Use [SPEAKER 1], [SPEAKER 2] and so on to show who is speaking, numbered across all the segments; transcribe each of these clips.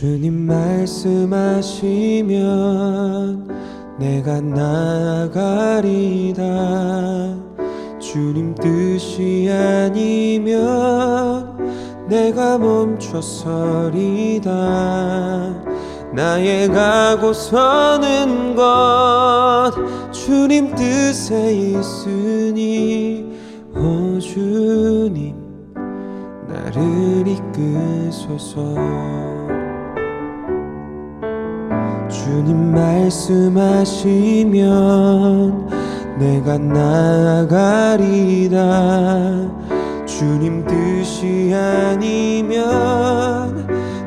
[SPEAKER 1] 주님 말씀하시면 내가 나아가리다. 주님 뜻이 아니면 내가 멈춰서리다. 나의 가고 서는 것 주님 뜻에 있으니 오 주님 나를 이끄소서. 주님 말씀하시면 내가 나아가리다. 주님 뜻이 아니면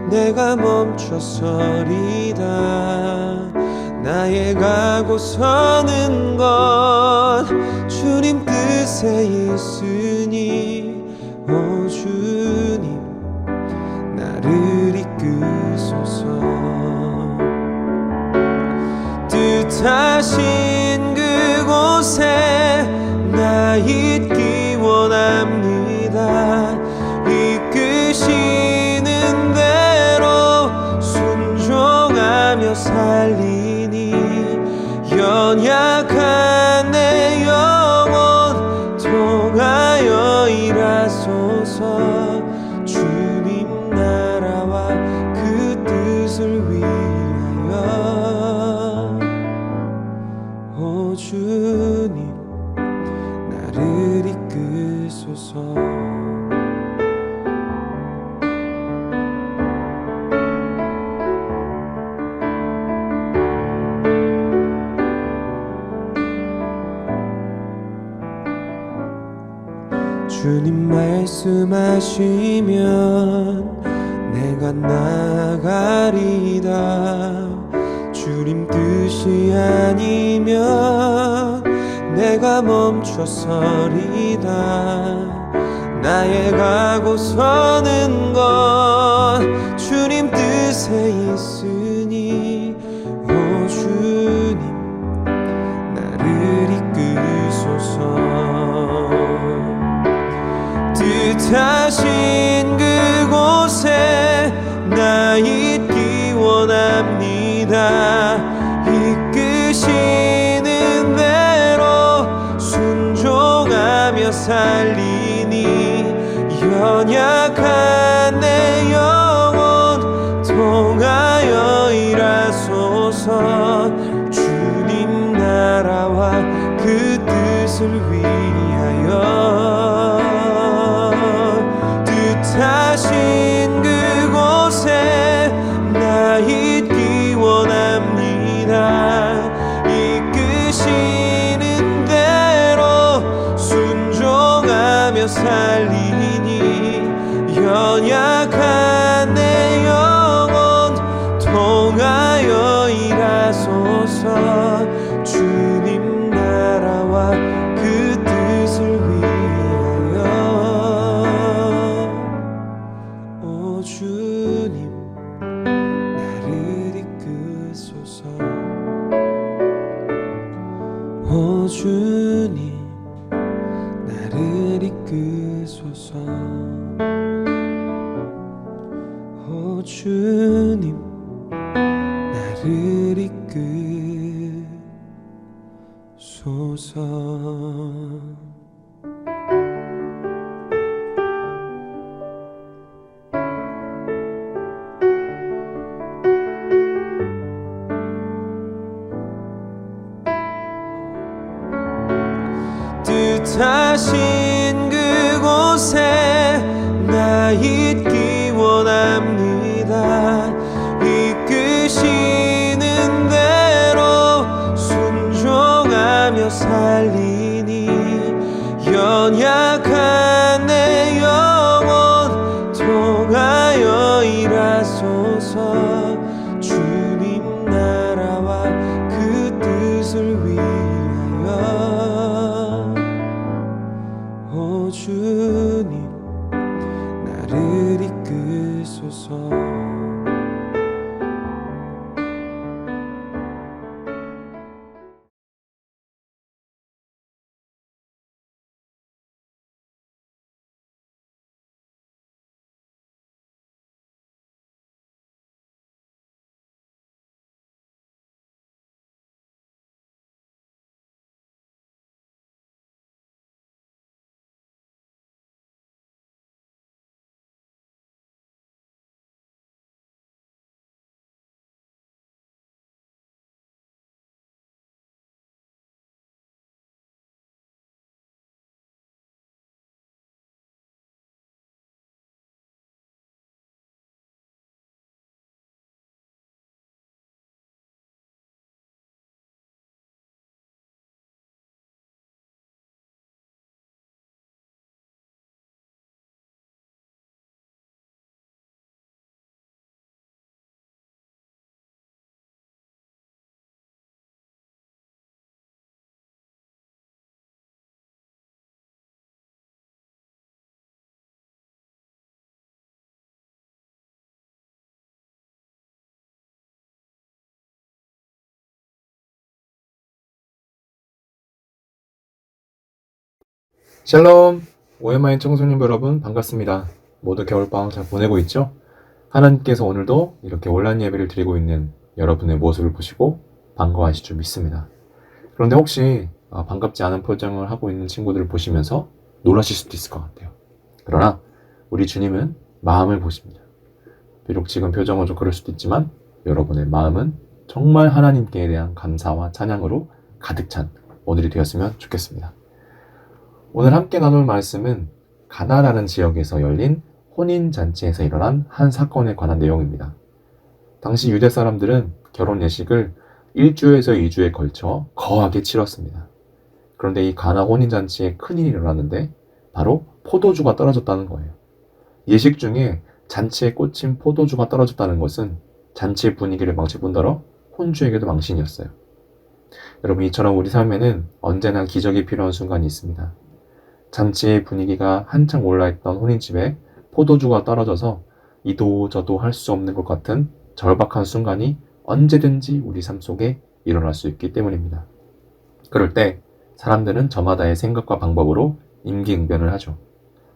[SPEAKER 1] 내가 멈춰서리다. 나의 가고 서는 것 주님 뜻에 있으니 오 주님 나를 이끄소서. 뜻하신 그곳에 나 있기 원합니다. 이끄시는 대로 순종하며 살리니 연약한 내 영혼 통하여 일하소서. 주님 나라와 그 뜻을 위하여 오 주님 나를 이끄소서. 주님 말씀하시면 내가 나아가리다. 주님 뜻이 아니면 내가 멈춰서리다. 나의 가고 서는 것 주님 뜻에 있으니 오 주님 나를 이끄소서. 뜻하신 그곳에 나 있기 원합니다. 이끄시는 대로 순종하며 살리니 연약한 내 영혼 통하여 일하소서. 주님 나라와 그 뜻을 위하여 뜻하신 그곳에 나 있기 원합니다. 이끄시는 대로 순종하며 살리니 연약한 내 영혼 통하여 일하소서. 주님 나라와 그 뜻을 위하여 오 주님 나를 이끄소서. 오 주님 나를 이끄소서. 오 주님 나를 이끄소서. 뜻하신 그곳에 나 있기 원합니다. 이끄시는 대로 순종하며 살리니 연약한 내 영혼 통하여 일하소서. 주님 나라와 그 뜻을 위하여 오 주님 나를 이끄소서.
[SPEAKER 2] 샬롬! 오랜만인 청소년 여러분 반갑습니다. 모두 겨울방학 잘 보내고 있죠? 하나님께서 오늘도 이렇게 온라인 예배를 드리고 있는 여러분의 모습을 보시고 반가워하실 줄 믿습니다. 그런데 혹시 반갑지 않은 표정을 하고 있는 친구들을 보시면서 놀라실 수도 있을 것 같아요. 그러나 우리 주님은 마음을 보십니다. 비록 지금 표정은 좀 그럴 수도 있지만 여러분의 마음은 정말 하나님께 대한 감사와 찬양으로 가득 찬 오늘이 되었으면 좋겠습니다. 오늘 함께 나눌 말씀은 가나라는 지역에서 열린 혼인잔치에서 일어난 한 사건에 관한 내용입니다. 당시 유대 사람들은 결혼 예식을 1주에서 2주에 걸쳐 거하게 치렀습니다. 그런데 이 가나 혼인잔치에 큰일이 일어났는데 바로 포도주가 떨어졌다는 거예요. 예식 중에 잔치에 꽂힌 포도주가 떨어졌다는 것은 잔치의 분위기를 망칠 뿐더러 혼주에게도 망신이었어요. 여러분, 이처럼 우리 삶에는 언제나 기적이 필요한 순간이 있습니다. 잔치의 분위기가 한창 올라있던 혼인집에 포도주가 떨어져서 이도 저도 할 수 없는 것 같은 절박한 순간이 언제든지 우리 삶 속에 일어날 수 있기 때문입니다. 그럴 때 사람들은 저마다의 생각과 방법으로 임기응변을 하죠.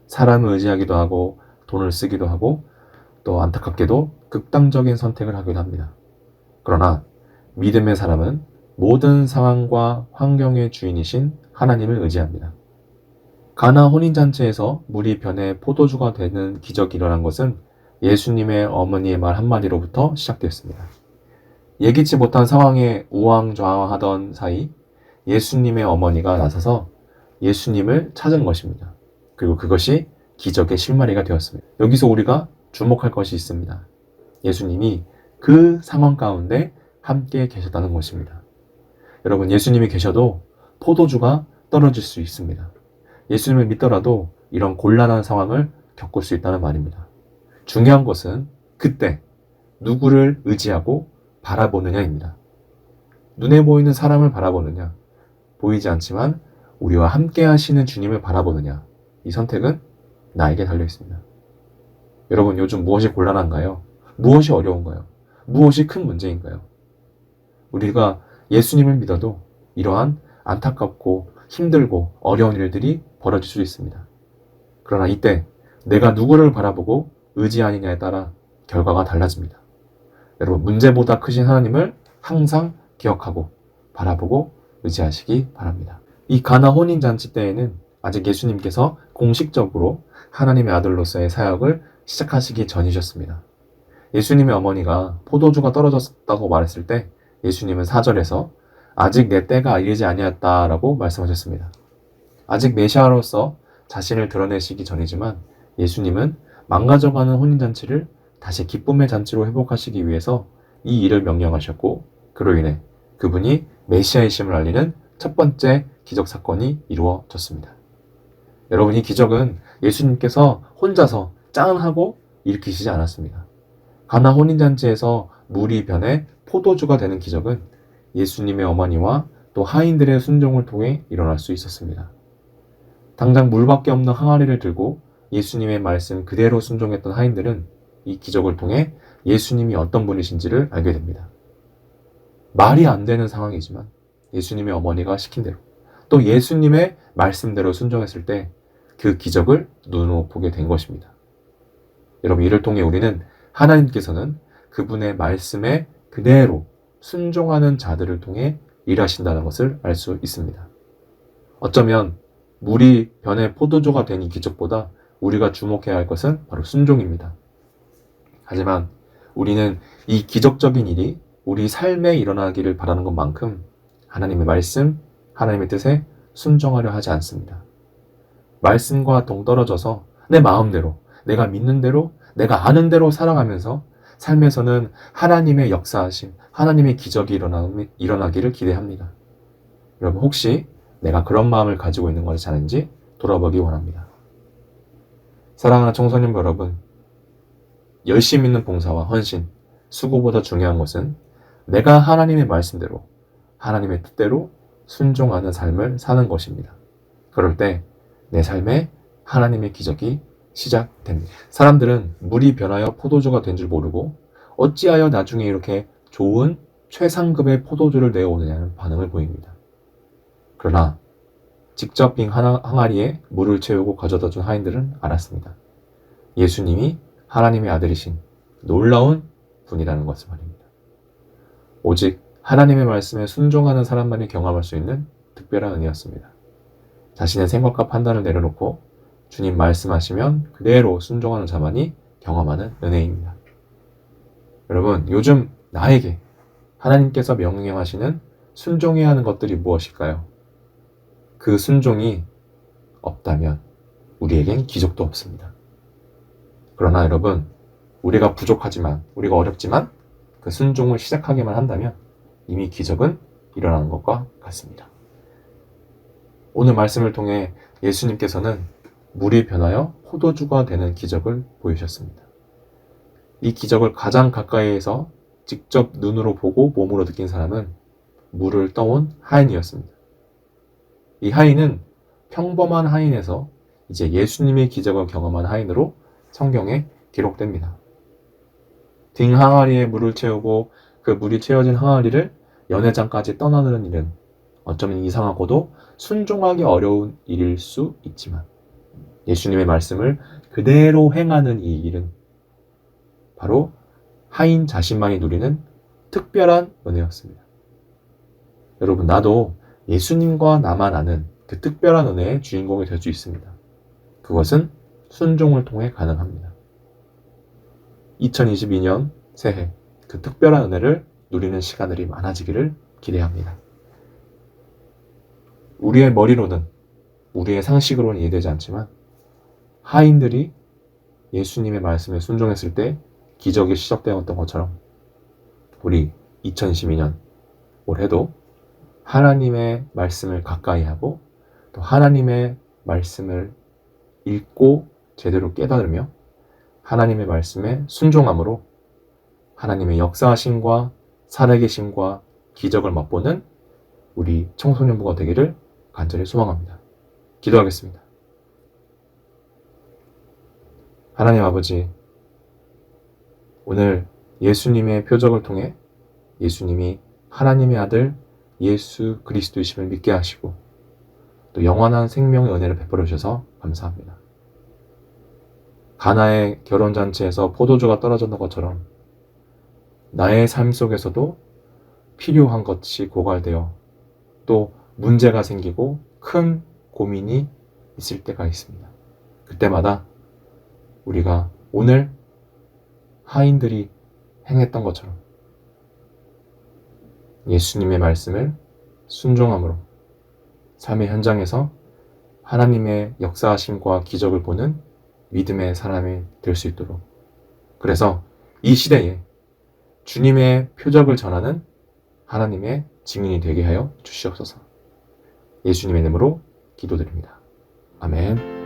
[SPEAKER 2] 사람을 의지하기도 하고 돈을 쓰기도 하고 또 안타깝게도 극단적인 선택을 하기도 합니다. 그러나 믿음의 사람은 모든 상황과 환경의 주인이신 하나님을 의지합니다. 가나 혼인잔치에서 물이 변해 포도주가 되는 기적이 일어난 것은 예수님의 어머니의 말 한마디로부터 시작되었습니다. 예기치 못한 상황에 우왕좌왕하던 사이 예수님의 어머니가 나서서 예수님을 찾은 것입니다. 그리고 그것이 기적의 실마리가 되었습니다. 여기서 우리가 주목할 것이 있습니다. 예수님이 그 상황 가운데 함께 계셨다는 것입니다. 여러분, 예수님이 계셔도 포도주가 떨어질 수 있습니다. 예수님을 믿더라도 이런 곤란한 상황을 겪을 수 있다는 말입니다. 중요한 것은 그때 누구를 의지하고 바라보느냐입니다. 눈에 보이는 사람을 바라보느냐, 보이지 않지만 우리와 함께 하시는 주님을 바라보느냐, 이 선택은 나에게 달려 있습니다. 여러분, 요즘 무엇이 곤란한가요? 무엇이 어려운가요? 무엇이 큰 문제인가요? 우리가 예수님을 믿어도 이러한 안타깝고 힘들고 어려운 일들이 벌어질 수 있습니다. 그러나 이때 내가 누구를 바라보고 의지하느냐에 따라 결과가 달라집니다. 여러분, 문제보다 크신 하나님을 항상 기억하고 바라보고 의지하시기 바랍니다. 이 가나 혼인잔치 때에는 아직 예수님께서 공식적으로 하나님의 아들로서의 사역을 시작하시기 전이셨습니다. 예수님의 어머니가 포도주가 떨어졌다고 말했을 때 예수님은 4절에서 아직 내 때가 이르지 아니었다라고 말씀하셨습니다. 아직 메시아로서 자신을 드러내시기 전이지만 예수님은 망가져가는 혼인잔치를 다시 기쁨의 잔치로 회복하시기 위해서 이 일을 명령하셨고, 그로 인해 그분이 메시아이심을 알리는 첫 번째 기적 사건이 이루어졌습니다. 여러분, 이 기적은 예수님께서 혼자서 짠하고 일으키시지 않았습니다. 가나 혼인잔치에서 물이 변해 포도주가 되는 기적은 예수님의 어머니와 또 하인들의 순종을 통해 일어날 수 있었습니다. 당장 물밖에 없는 항아리를 들고 예수님의 말씀 그대로 순종했던 하인들은 이 기적을 통해 예수님이 어떤 분이신지를 알게 됩니다. 말이 안 되는 상황이지만 예수님의 어머니가 시킨 대로 또 예수님의 말씀대로 순종했을 때 그 기적을 눈으로 보게 된 것입니다. 여러분, 이를 통해 우리는 하나님께서는 그분의 말씀에 그대로 순종하는 자들을 통해 일하신다는 것을 알 수 있습니다. 어쩌면 물이 변해 포도주가 된 이 기적보다 우리가 주목해야 할 것은 바로 순종입니다. 하지만 우리는 이 기적적인 일이 우리 삶에 일어나기를 바라는 것만큼 하나님의 말씀, 하나님의 뜻에 순종하려 하지 않습니다. 말씀과 동떨어져서 내 마음대로, 내가 믿는 대로, 내가 아는 대로 살아가면서 삶에서는 하나님의 역사하심, 하나님의 기적이 일어나기를 기대합니다. 여러분, 혹시 내가 그런 마음을 가지고 있는 것이 아닌지 돌아보기 원합니다. 사랑하는 청소년 여러분, 열심 있는 봉사와 헌신, 수고보다 중요한 것은 내가 하나님의 말씀대로, 하나님의 뜻대로 순종하는 삶을 사는 것입니다. 그럴 때 내 삶에 하나님의 기적이 시작됩니다. 사람들은 물이 변하여 포도주가 된 줄 모르고 어찌하여 나중에 이렇게 좋은 최상급의 포도주를 내어오느냐는 반응을 보입니다. 그러나 직접 빈 항아리에 물을 채우고 가져다 준 하인들은 알았습니다. 예수님이 하나님의 아들이신 놀라운 분이라는 것을 말입니다. 오직 하나님의 말씀에 순종하는 사람만이 경험할 수 있는 특별한 은혜였습니다. 자신의 생각과 판단을 내려놓고 주님 말씀하시면 그대로 순종하는 자만이 경험하는 은혜입니다. 여러분, 요즘 나에게 하나님께서 명령하시는 순종해야 하는 것들이 무엇일까요? 그 순종이 없다면 우리에겐 기적도 없습니다. 그러나 여러분, 우리가 부족하지만, 우리가 어렵지만 그 순종을 시작하기만 한다면 이미 기적은 일어나는 것과 같습니다. 오늘 말씀을 통해 예수님께서는 물이 변하여 포도주가 되는 기적을 보이셨습니다. 이 기적을 가장 가까이에서 직접 눈으로 보고 몸으로 느낀 사람은 물을 떠온 하인이었습니다. 이 하인은 평범한 하인에서 이제 예수님의 기적을 경험한 하인으로 성경에 기록됩니다. 빈 항아리에 물을 채우고 그 물이 채워진 항아리를 연회장까지 떠나는 일은 어쩌면 이상하고도 순종하기 어려운 일일 수 있지만 예수님의 말씀을 그대로 행하는 이 일은 바로 하인 자신만이 누리는 특별한 은혜였습니다. 여러분, 나도 예수님과 나만 아는 그 특별한 은혜의 주인공이 될 수 있습니다. 그것은 순종을 통해 가능합니다. 2022년 새해 그 특별한 은혜를 누리는 시간들이 많아지기를 기대합니다. 우리의 머리로는, 우리의 상식으로는 이해되지 않지만 하인들이 예수님의 말씀에 순종했을 때 기적이 시작되었던 것처럼 우리 2022년 올해도 하나님의 말씀을 가까이 하고 또 하나님의 말씀을 읽고 제대로 깨달으며 하나님의 말씀에 순종함으로 하나님의 역사하심과 살아계심과 기적을 맛보는 우리 청소년부가 되기를 간절히 소망합니다. 기도하겠습니다. 하나님 아버지, 오늘 예수님의 표적을 통해 예수님이 하나님의 아들 예수 그리스도이심을 믿게 하시고 또 영원한 생명의 은혜를 베풀어 주셔서 감사합니다. 가나의 결혼잔치에서 포도주가 떨어졌던 것처럼 나의 삶 속에서도 필요한 것이 고갈되어 또 문제가 생기고 큰 고민이 있을 때가 있습니다. 그때마다 우리가 오늘 하인들이 행했던 것처럼 예수님의 말씀을 순종함으로 삶의 현장에서 하나님의 역사하심과 기적을 보는 믿음의 사람이 될 수 있도록, 그래서 이 시대에 주님의 표적을 전하는 하나님의 증인이 되게 하여 주시옵소서. 예수님의 이름으로 기도드립니다. 아멘.